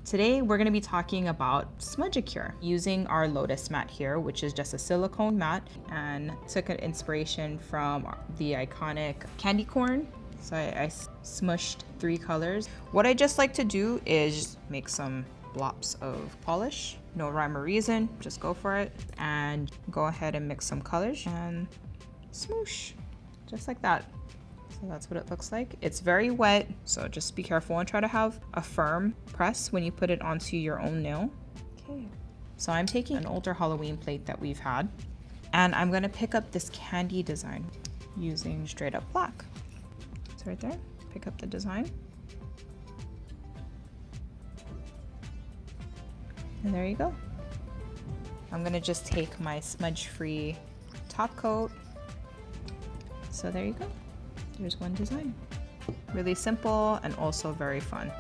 Today we're going to be talking about Smudgicure using our Lotus Mat here, which is just a silicone mat, and took an inspiration from the iconic candy corn. So I smushed 3 colors. What I just like to do is just make some blops of polish. No rhyme or reason, just go for it. And go ahead and mix some colors and smoosh, just like that. So that's what it looks like. It's very wet, so just be careful and try to have a firm press when you put it onto your own nail. Okay. So I'm taking an older Halloween plate that we've had, and I'm gonna pick up this candy design using straight up black. So right there, pick up the design. And there you go. I'm gonna just take my smudge-free top coat. So there you go. There's one design. Really simple and also very fun.